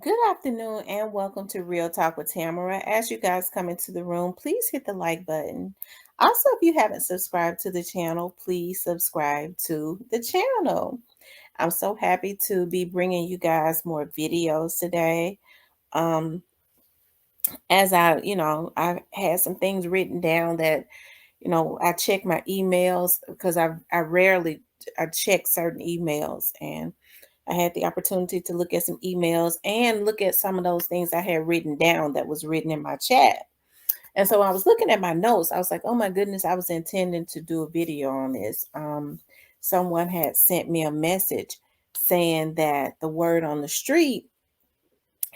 Good afternoon and welcome to Real Talk with Tamara. As you guys come into the room, please hit the like button. Also, if you haven't subscribed to the channel, please subscribe to the channel. I'm so happy to be bringing you guys more videos today. Um, as I had some things written down that, I check my emails because I rarely I check certain emails, and I had the opportunity to look at some emails and look at some of those things I had written down that was written in my chat. And so when I was looking at my notes, I was like, oh my goodness, I was intending to do a video on this. Someone had sent me a message saying that the word on the street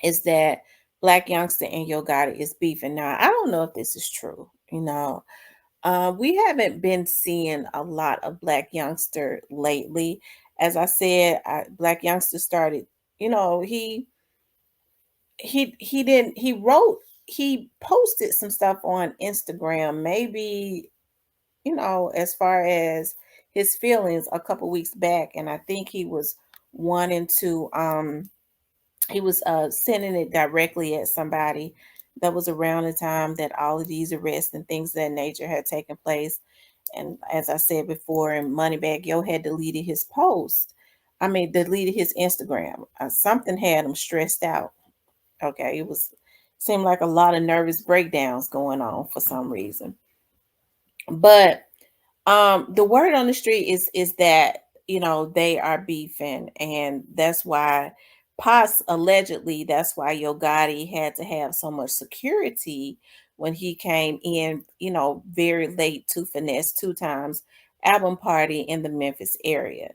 is that Black Youngster and Yo Gotti is beefing. Now, I don't know if this is true. We haven't been seeing a lot of Black Youngster lately. As I said, Black Youngster started, he didn't he wrote he posted some stuff on Instagram, maybe, as far as his feelings a couple weeks back, and I think he was wanting to he was sending it directly at somebody that was around the time that all of these arrests and things of that nature had taken place. And as I said before, and Moneybag Yo had deleted his post. I mean, deleted his Instagram. Something had him stressed out. Okay, it was seemed like a lot of nervous breakdowns going on for some reason. But the word on the street is that they are beefing, and that's why allegedly that's why Yo Gotti had to have so much security when he came in, very late to Finesse two times album party in the Memphis area.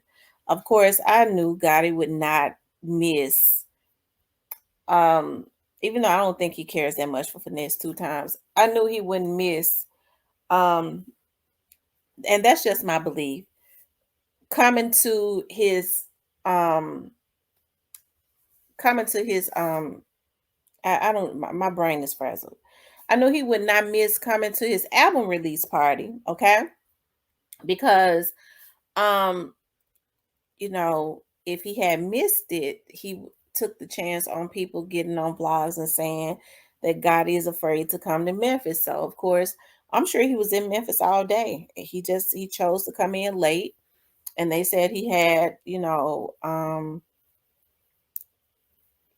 Of course, I knew Gotti would not miss, um even though I don't think he cares that much for Finesse two times. I knew he wouldn't miss, um and that's just my belief, coming to his um coming to his I don't my brain is frazzled. I knew he would not miss coming to his album release party, okay? Because um if he had missed it, took the chance on people getting on blogs and saying that Gotti is afraid to come to Memphis. So of course, I'm sure he was in Memphis all day. He chose to come in late, and they said he had,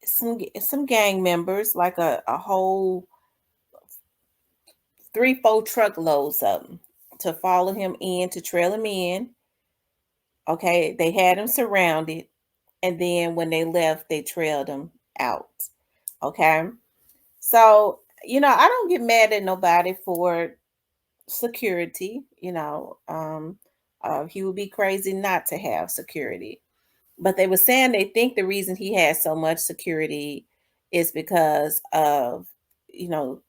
some gang members, like a whole 3-4 truckloads of them, to follow him in, to trail him in. Okay, they had him surrounded, and then when they left, they trailed him out. Okay, so I don't get mad at nobody for security. He would be crazy not to have security. But they were saying they think the reason he has so much security is because of, you know,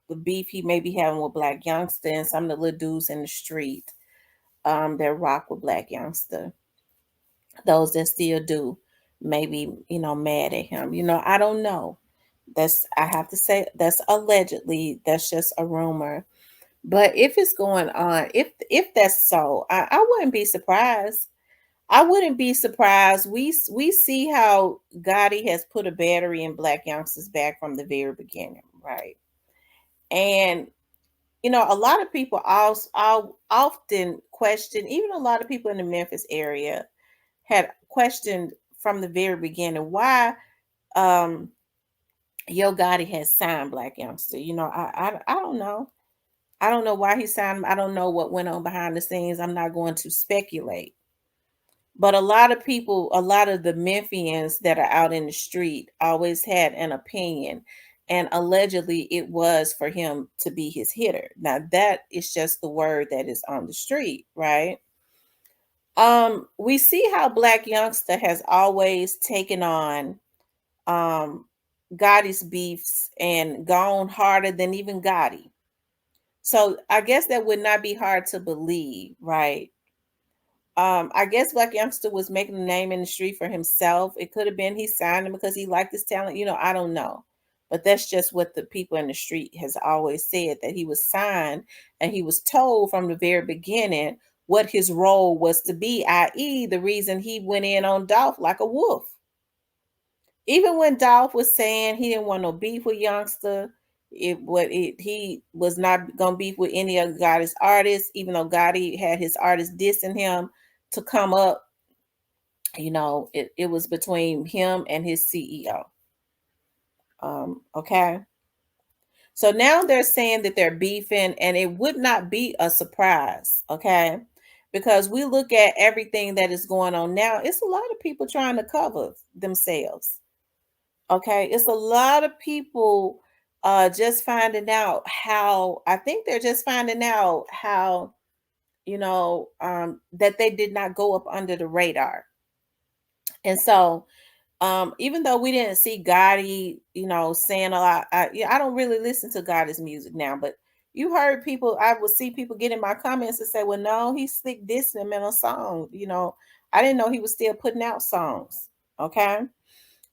the beef he may be having with Black Youngster and some of the little dudes in the street that rock with Black Youngster. Those that still do, maybe, mad at him. I don't know. I have to say, that's allegedly, that's just a rumor. But if it's going on, if that's so, I wouldn't be surprised. I wouldn't be surprised. We see how Gotti has put a battery in Black Youngsters back from the very beginning, right? And a lot of people also often question, even a lot of people in the Memphis area had questioned from the very beginning why um Yo Gotti has signed Black Youngster. I don't know. I don't know why he signed him. I don't know what went on behind the scenes. I'm not going to speculate. But a lot of people, a lot of the Memphians that are out in the street always had an opinion. And allegedly it was for him to be his hitter. Now that is just the word that is on the street, right? We see how Black Youngster has always taken on um Gotti's beefs and gone harder than even Gotti. So I guess that would not be hard to believe, right? I guess Black Youngster was making a name in the street for himself. It could have been he signed him because he liked his talent. I don't know. But that's just what the people in the street has always said, that he was signed and he was told from the very beginning what his role was to be, i.e., the reason he went in on Dolph like a wolf. Even when Dolph was saying he didn't want no beef with Youngster, he was not gonna beef with any of Gotti's artists, even though Gotti had his artists dissing him to come up. It was between him and his CEO. Okay. So now they're saying that they're beefing, and it would not be a surprise, okay? Because we look at everything that is going on now, it's a lot of people trying to cover themselves. Okay, it's a lot of people just finding out how I think they're just finding out how that they did not go up under the radar. And so even though we didn't see Gotti, saying a lot, I don't really listen to Gotti's music now, but you heard people, I would see people get in my comments and say, well, no, he's slick dissing him in a song. I didn't know he was still putting out songs. Okay.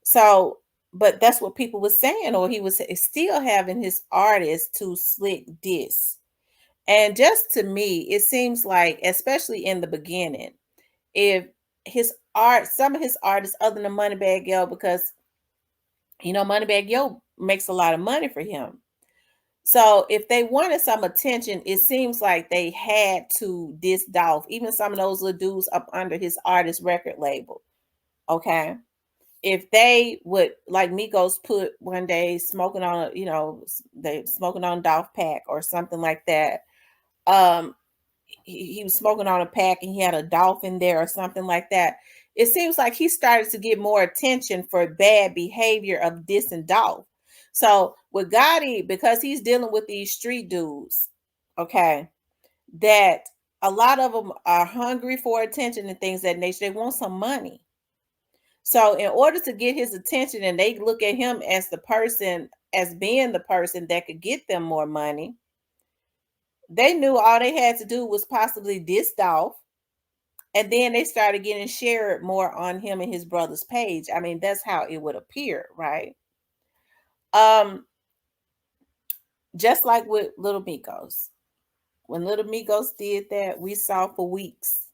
So, but that's what people were saying, or he was still having his artists to slick diss. And just to me, it seems like, especially in the beginning, if some of his artists, other than Moneybag Yo, because Moneybag Yo makes a lot of money for him. So if they wanted some attention, it seems like they had to diss Dolph, even some of those little dudes up under his artist record label. Okay. If they would, like Migos put one day smoking on, they smoking on Dolph pack or something like that. Um, he was smoking on a pack and he had a dolphin there or something like that. It seems like he started to get more attention for bad behavior of dissing Dolph. So with Gotti, because he's dealing with these street dudes, okay, that a lot of them are hungry for attention and things of that nature. They want some money. So in order to get his attention, and they look at him as as being the person that could get them more money, they knew all they had to do was possibly diss Dolph, and then they started getting shared more on him and his brother's page. I mean, that's how it would appear, right? Um, just like with Little Migos. When Little Migos did that, we saw for weeks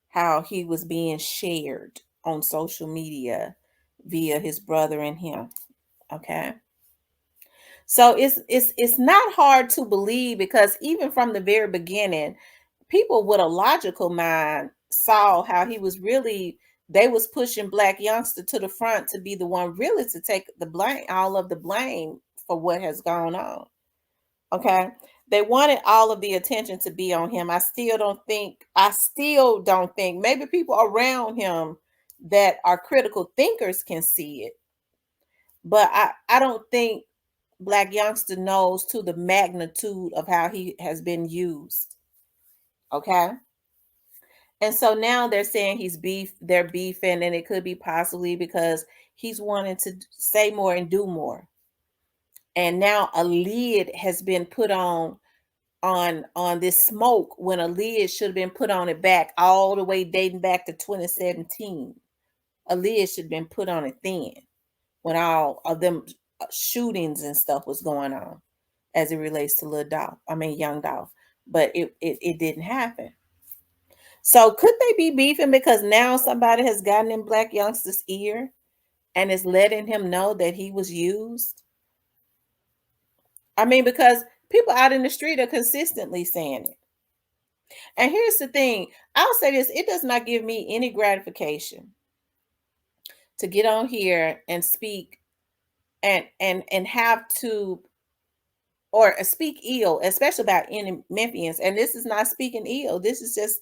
how he was being shared on social media via his brother and him. Okay. So it's not hard to believe, because even from the very beginning, people with a logical mind saw how he was really, they was pushing Black Youngster to the front to be the one really to take the blame, all of the blame for what has gone on. Okay. They wanted all of the attention to be on him. I still don't think maybe people around him that are critical thinkers can see it, but I don't think Black Youngster knows to the magnitude of how he has been used. Okay. And so now they're saying they're beefing, and it could be possibly because he's wanting to say more and do more. And now a lid has been put on this smoke, when a lid should have been put on it back all the way dating back to 2017. A lid should have been put on it then, when all of them shootings and stuff was going on, as it relates to Lil Dolph. I mean Young Dolph. But it didn't happen. So could they be beefing because now somebody has gotten in Black Youngster's ear and is letting him know that he was used? I mean, because people out in the street are consistently saying it. And here's the thing, I'll say this, it does not give me any gratification to get on here and speak and have to, or speak ill, especially about any Memphians. And this is not speaking ill. This is just,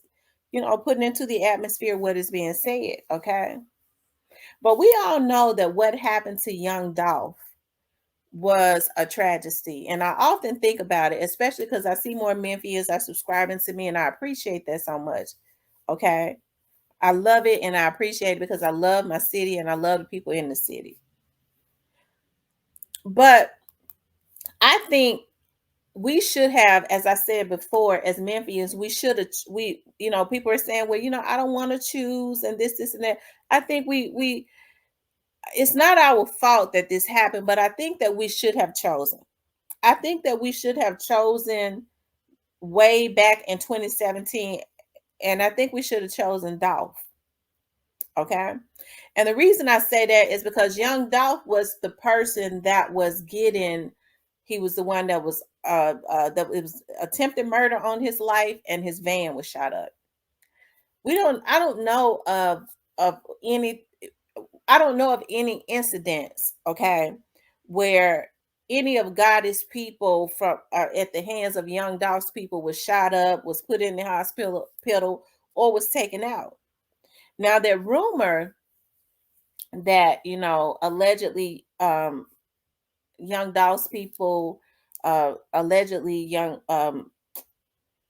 putting into the atmosphere what is being said. Okay. But we all know that what happened to young Dolph was a tragedy. And I often think about it, especially because I see more Memphians are subscribing to me, and I appreciate that so much. Okay. I love it and I appreciate it because I love my city and I love the people in the city. But I think we should have, as I said before, as Memphians, we should have, people are saying, well, I don't want to choose and this and that. I think it's not our fault that this happened, but I think that we should have chosen. I think that we should have chosen way back in 2017, and I think we should have chosen Dolph. Okay. And the reason I say that is because young Dolph was the person that was getting, he was the one that was that it was attempted murder on his life, and his van was shot up. I don't know of any, I don't know of any incidents, okay, where any of God's people from at the hands of young Dolph's people was shot up, was put in the hospital, or was taken out. Now that rumor that, allegedly, young Dolph's people, allegedly young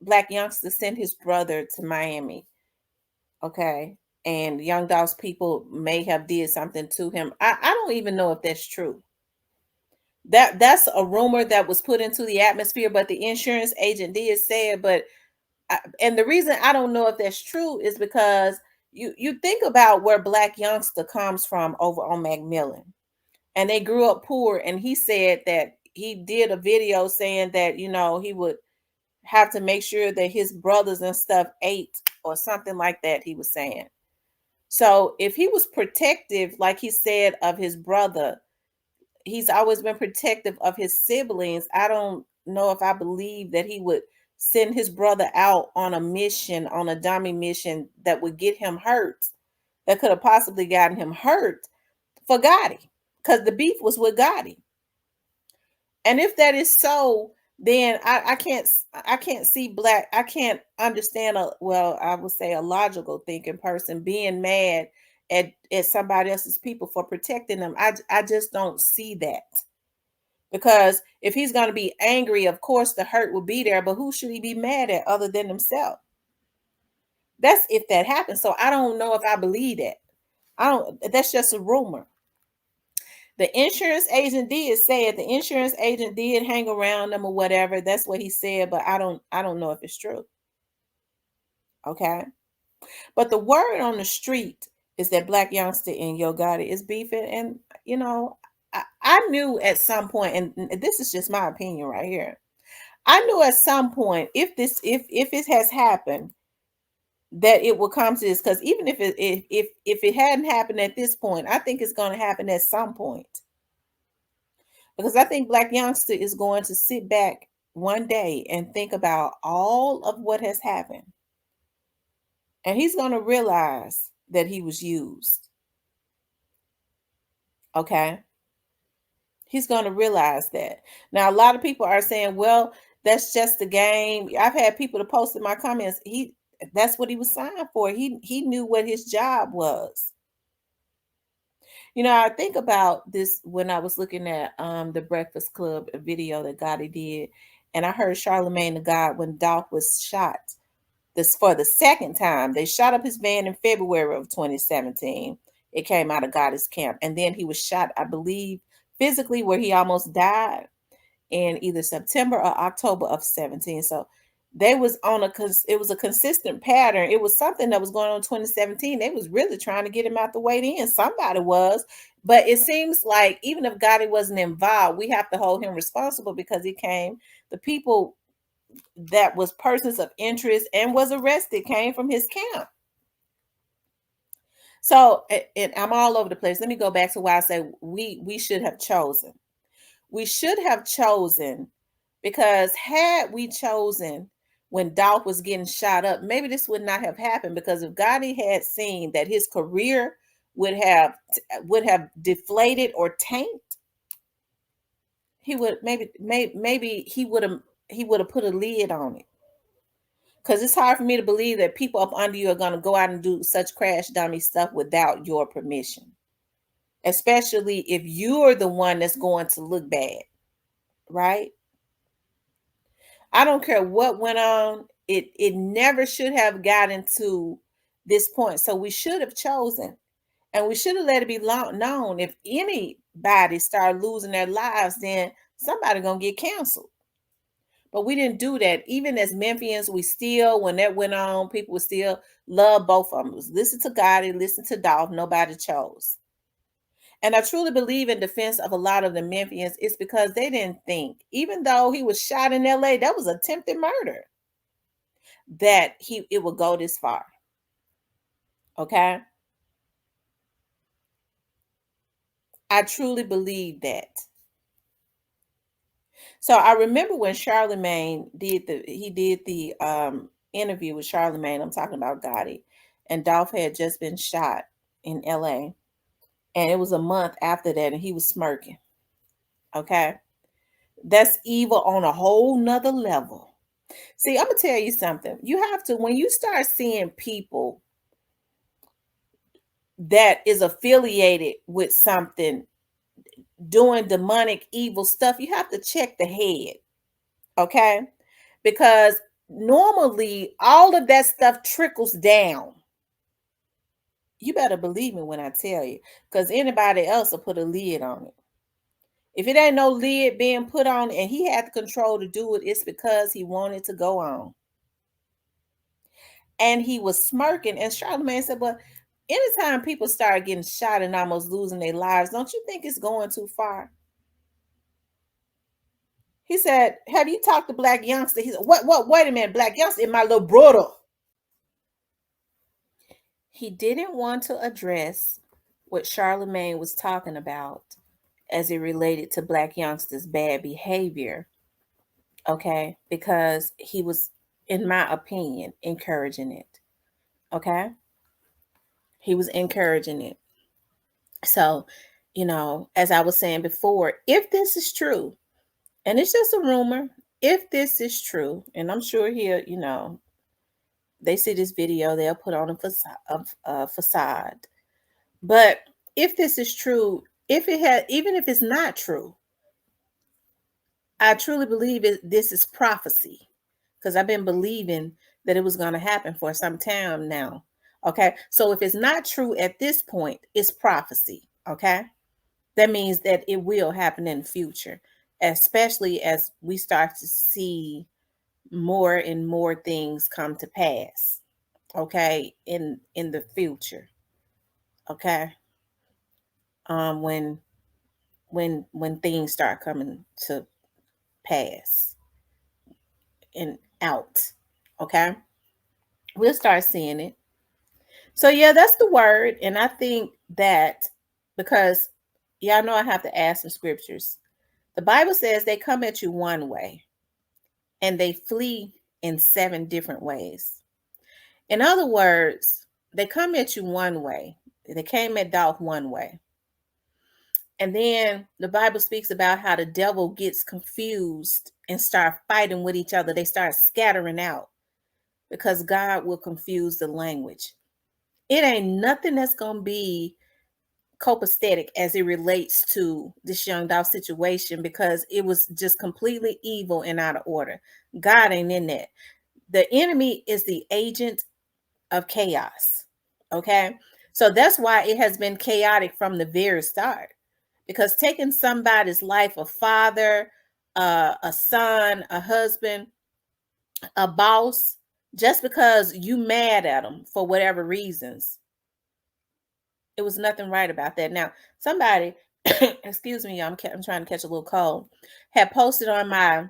black youngster sent his brother to Miami, okay, and young Dolph's people may have did something to him. I don't even know if that's true. That's a rumor that was put into the atmosphere, but the insurance agent did say it. But and the reason I don't know if that's true is because you think about where Black Youngster comes from over on Macmillan, and they grew up poor. And he said that he did a video saying that, he would have to make sure that his brothers and stuff ate, or something like that. He was saying, so if he was protective, like he said, of his brother, he's always been protective of his siblings. I don't know if I believe that he would send his brother out on a mission, on a dummy mission that would get him hurt, that could have possibly gotten him hurt for Gotti, because the beef was with Gotti. And if that is so, then I can't see black, I can't understand a, well, I would say a logical thinking person being mad at somebody else's people for protecting them. I just don't see that. Because if he's going to be angry, of course the hurt will be there, but who should he be mad at other than himself? That's if that happens. So I don't know if I believe that. I don't, that's just a rumor. The insurance agent did say it. The insurance agent did hang around them or whatever. That's what he said, but I don't know if it's true. Okay. But the word on the street is that Black Youngster and Yo Gotti is beefing. And I knew at some point, and this is just my opinion right here. I knew at some point, if it has happened, that it will come to this. Because even if it hadn't happened at this point, I think it's going to happen at some point. Because I think Black Youngster is going to sit back one day and think about all of what has happened. And he's going to realize that he was used. Okay. He's going to realize that. Now, a lot of people are saying, well, that's just the game. I've had people to post in my comments. That's what he was signed for. He knew what his job was. I think about this when I was looking at the Breakfast Club video that Gotti did, and I heard Charlemagne the God when Dolph was shot. This for the second time. They shot up his van in February of 2017. It came out of Gotti's camp, and then he was shot, I believe, physically, where he almost died in either September or October of 17. So they was on it was a consistent pattern. It was something that was going on in 2017. They was really trying to get him out the way then. Somebody was. But it seems like even if Gotti wasn't involved, we have to hold him responsible because the people that was persons of interest and was arrested came from his camp. So, and I'm all over the place. Let me go back to why I say we should have chosen. We should have chosen, because had we chosen when Dolph was getting shot up, maybe this would not have happened. Because if Gotti had seen that his career would have deflated or tanked, he would maybe he would have put a lid on it. Because it's hard for me to believe that people up under you are going to go out and do such crash dummy stuff without your permission, especially if you're the one that's going to look bad, right? I don't care what went on. It never should have gotten to this point. So we should have chosen, and we should have let it be known, if anybody start losing their lives, then somebody gonna get canceled. But we didn't do that. Even as Memphians, we still, when that went on, people would still love both of them. Listen to Gotti, listen to Dolph. Nobody chose. And I truly believe, in defense of a lot of the Memphians, it's because they didn't think, even though he was shot in LA, that was attempted murder, that it would go this far. Okay. I truly believe that. So I remember when Charlemagne did the interview with Charlemagne. I'm talking about Gotti, and Dolph had just been shot in LA. And it was a month after that, and he was smirking. Okay. That's evil on a whole nother level. See, I'm gonna tell you something. You have to, when you start seeing people that is affiliated with something doing demonic evil stuff, you have to check the head. Okay. Because normally all of that stuff trickles down. You better believe me when I tell you, because anybody else will put a lid on it. If it ain't no lid being put on and he had the control to do it, it's because he wanted to go on. And he was smirking. And Charlamagne said, "But anytime people start getting shot and almost losing their lives, don't you think it's going too far?" He said, "Have you talked to Black Youngster?" He said, "What, wait a minute, Black Youngster is my little brother." He didn't want to address what Charlamagne was talking about as it related to Black Youngster's bad behavior, okay? Because he was, in my opinion, encouraging it, okay? He was encouraging it. So, as I was saying before, if this is true, and it's just a rumor, if this is true, and I'm sure here, they see this video, they'll put on a facade. But if this is true, even if it's not true, I truly believe this is prophecy, because I've been believing that it was going to happen for some time now. Okay. So if it's not true at this point, it's prophecy. Okay. That means that it will happen in the future, especially as we start to see more and more things come to pass. Okay. In the future. Okay. When things start coming to pass and out. Okay. We'll start seeing it. So yeah, that's the word. And I think that, because y'all know I have to add some scriptures. The Bible says they come at you one way and they flee in 7 different ways. In other words, they come at you one way. They came at Dolph one way. And then the Bible speaks about how the devil gets confused and start fighting with each other. They start scattering out because God will confuse the language. It ain't nothing that's going to be copacetic as it relates to this young Dolph situation, because it was just completely evil and out of order. God ain't in that. The enemy is the agent of chaos. Okay. So that's why it has been chaotic from the very start, because taking somebody's life, a father, a son, a husband, a boss, just because you mad at them for whatever reasons, it was nothing right about that. Now, somebody, excuse me, I'm trying to catch a little cold, had posted on my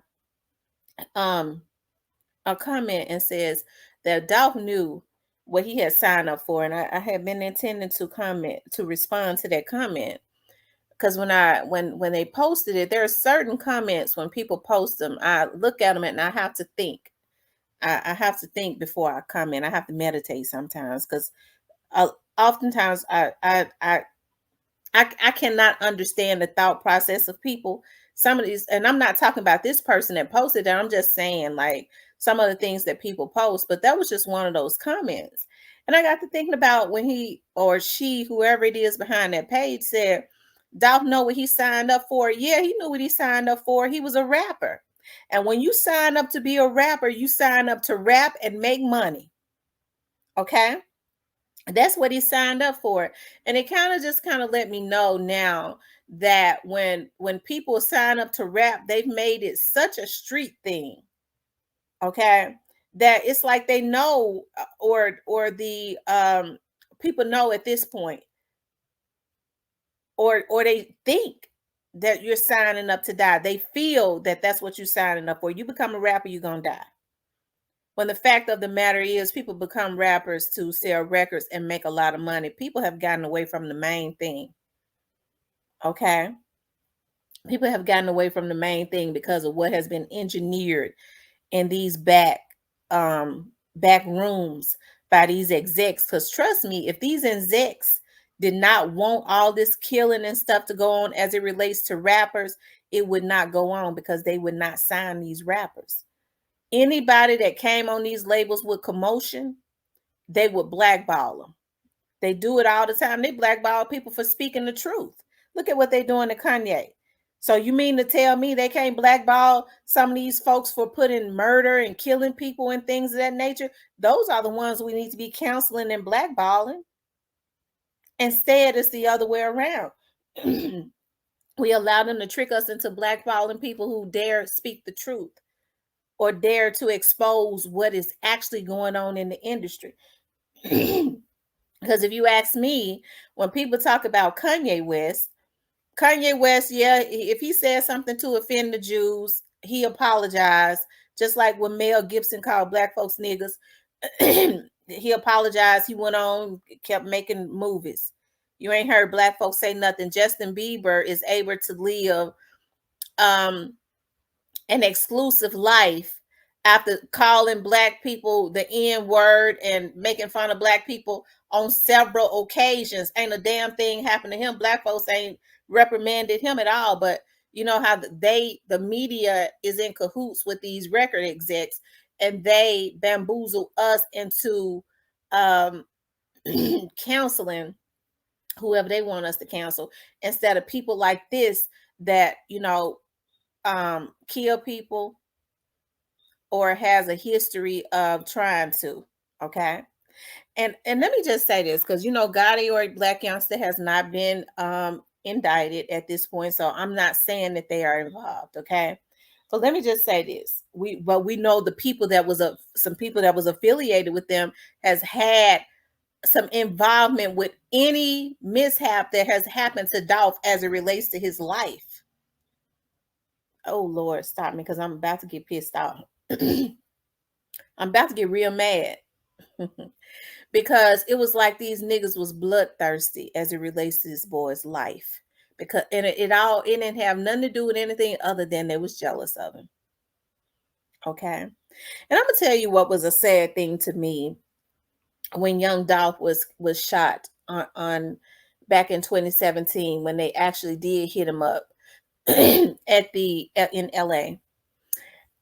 a comment and says that Dolph knew what he had signed up for, and I had been intending to respond to that comment, because when they posted it, there are certain comments when people post them, I look at them and I have to think. I have to think before I comment. I have to meditate sometimes, because oftentimes I cannot understand the thought process of people. Some of these, and I'm not talking about this person that posted that. I'm just saying, like, some of the things that people post. But that was just one of those comments. And I got to thinking about when he or she, whoever it is behind that page, said, Dolph know what he signed up for. Yeah, he knew what he signed up for. He was a rapper. And when you sign up to be a rapper, you sign up to rap and make money. Okay? That's what he signed up for. And it kind of let me know now that when people sign up to rap, they've made it such a street thing. Okay, that it's like they know, or the people know at this point, or they think that you're signing up to die. They feel that that's what you're signing up for. You become a rapper, you're gonna die. When the fact of the matter is, people become rappers to sell records and make a lot of money. People have gotten away from the main thing. Okay, people have gotten away from the main thing because of what has been engineered in these back rooms by these execs. Because trust me, if these execs did not want all this killing and stuff to go on as it relates to rappers, it would not go on because they would not sign these rappers. Anybody that came on these labels with commotion, they would blackball them. They do it all the time. They blackball people for speaking the truth. Look at what they're doing to Kanye. So you mean to tell me they can't blackball some of these folks for putting murder and killing people and things of that nature? Those are the ones we need to be counseling and blackballing. Instead, it's the other way around. We allow them to trick us into blackballing people who dare speak the truth or dare to expose what is actually going on in the industry. Because if you ask me, when people talk about Kanye West, yeah, if he said something to offend the Jews, he apologized. Just like when Mel Gibson called black folks niggas, he apologized. He went on, kept making movies. You ain't heard black folks say nothing. Justin Bieber is able to live um an exclusive life after calling black people the N word and making fun of black people on several occasions. Ain't a damn thing happened to him. Black folks ain't reprimanded him at all. But you know how the media is in cahoots with these record execs, and they bamboozle us into um counseling whoever they want us to counsel instead of people like this that kill people or has a history of trying to. Okay. And let me just say this, because Gotti or Black Youngster has not been indicted at this point. So I'm not saying that they are involved. Okay. So let me just say this. We know the people that was some people that was affiliated with them has had some involvement with any mishap that has happened to Dolph as it relates to his life. Oh Lord, stop me, because I'm about to get pissed off. I'm about to get real mad. Because it was like these niggas was bloodthirsty as it relates to this boy's life. Because it didn't have nothing to do with anything other than they was jealous of him. Okay. And I'm gonna tell you what was a sad thing to me when young Dolph was shot on back in 2017 when they actually did hit him up in LA.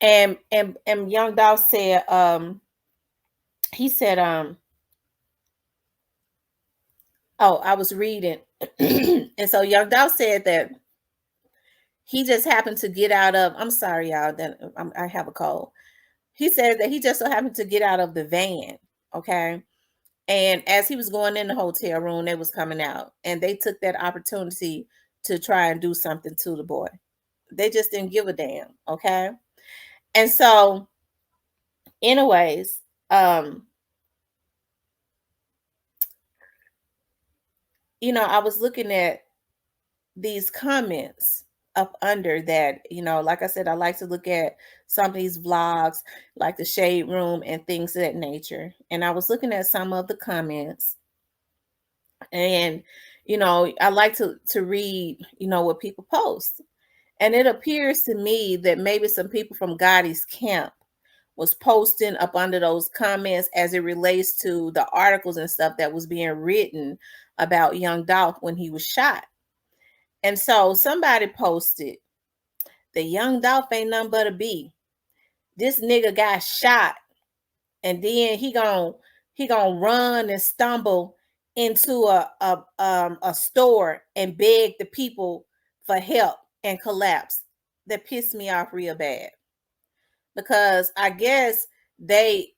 And young Dolph said he said oh, I was reading. And so young Dolph said that he just happened to get out of, I'm sorry, y'all, then I have a cold. He said that he just so happened to get out of the van. Okay. And as he was going in the hotel room, they was coming out and they took that opportunity to try and do something to the boy. They just didn't give a damn. Okay. And so, anyways, I was looking at these comments up under that, like I said, I like to look at some of these vlogs, like the Shade Room and things of that nature. And I was looking at some of the comments, and I like to read, what people post. And it appears to me that maybe some people from Gotti's camp was posting up under those comments as it relates to the articles and stuff that was being written about young Dolph when he was shot. And so somebody posted, the young Dolph ain't nothing but a B. This nigga got shot, and then he gonna run and stumble into a store and beg the people for help and collapse. That pissed me off real bad, because I guess they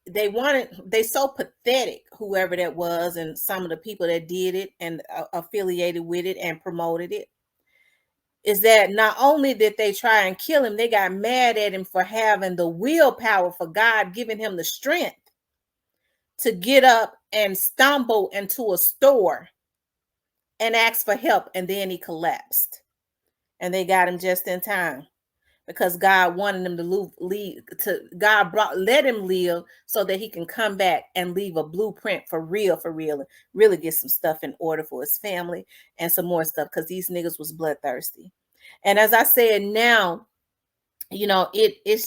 so pathetic, whoever that was, and some of the people that did it and affiliated with it and promoted it, is that not only did they try and kill him, they got mad at him for having the willpower, for God giving him the strength to get up and stumble into a store and ask for help, and then he collapsed. And they got him just in time. because God wanted him to leave to God brought let him live so that he can come back and leave a blueprint for real, and really get some stuff in order for his family and some more stuff because these niggas was bloodthirsty. And as I said, now, it's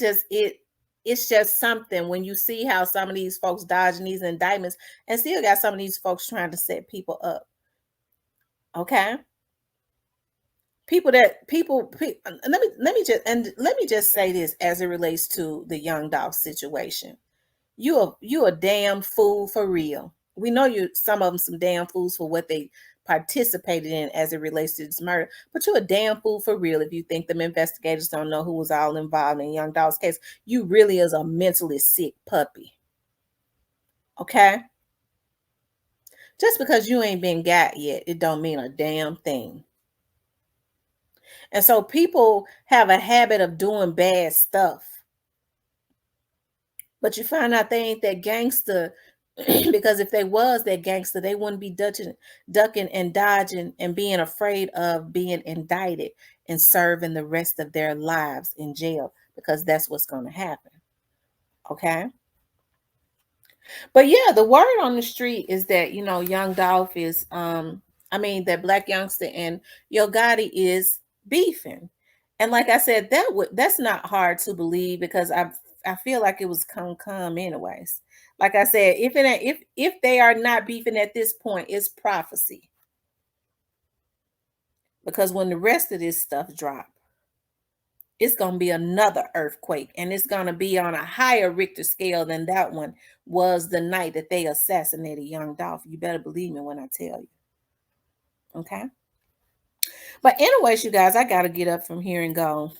just something when you see how some of these folks dodging these indictments and still got some of these folks trying to set people up. Okay. Let me just say this as it relates to the young Dolph situation. You a damn fool for real. We know you some of them some damn fools for what they participated in as it relates to this murder, but you're a damn fool for real if you think them investigators don't know who was all involved in young Dolph's case. You really is a mentally sick puppy. Okay? Just because you ain't been got yet, it don't mean a damn thing. And so people have a habit of doing bad stuff, but you find out they ain't that gangster because if they was that gangster, they wouldn't be ducking and dodging and being afraid of being indicted and serving the rest of their lives in jail because that's what's going to happen. Okay. But yeah, the word on the street is that, young Dolph is that Black Youngster and Yo Gotti is beefing. And like I said, that's not hard to believe because I feel like it was come anyways. Like I said, if they are not beefing at this point, it's prophecy. Because when the rest of this stuff drop, it's going to be another earthquake, and it's going to be on a higher Richter scale than that one was the night that they assassinated young Dolph. You better believe me when I tell you. Okay. But anyways, you guys, I got to get up from here and go.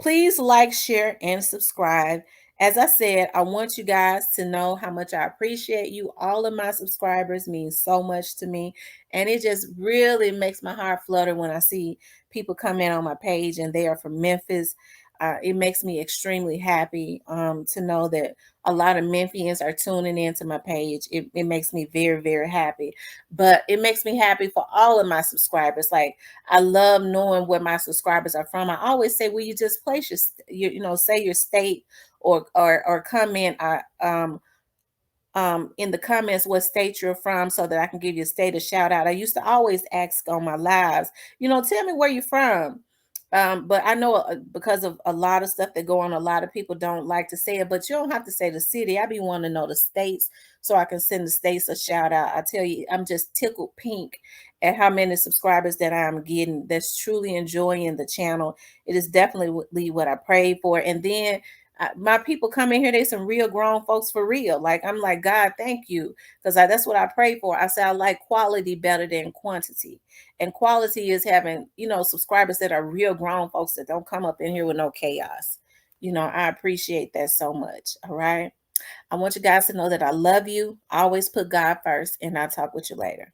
Please like, share, and subscribe. As I said, I want you guys to know how much I appreciate you. All of my subscribers mean so much to me. And it just really makes my heart flutter when I see people come in on my page and they are from Memphis. It makes me extremely happy to know that a lot of Memphians are tuning into my page. It makes me very, very happy. But it makes me happy for all of my subscribers. Like, I love knowing where my subscribers are from. I always say, will you just place say your state or comment in the comments what state you're from so that I can give your state a shout out. I used to always ask on my lives, tell me where you're from. But I know because of a lot of stuff that go on, a lot of people don't like to say it, but you don't have to say the city. I be wanting to know the states so I can send the states a shout out. I tell you, I'm just tickled pink at how many subscribers that I'm getting that's truly enjoying the channel. It is definitely what I prayed for. And then my people come in here, they some real grown folks for real. Like, I'm like, God, thank you. Because that's what I pray for. I say I like quality better than quantity. And quality is having, subscribers that are real grown folks that don't come up in here with no chaos. I appreciate that so much. All right. I want you guys to know that I love you. I always put God first, and I'll talk with you later.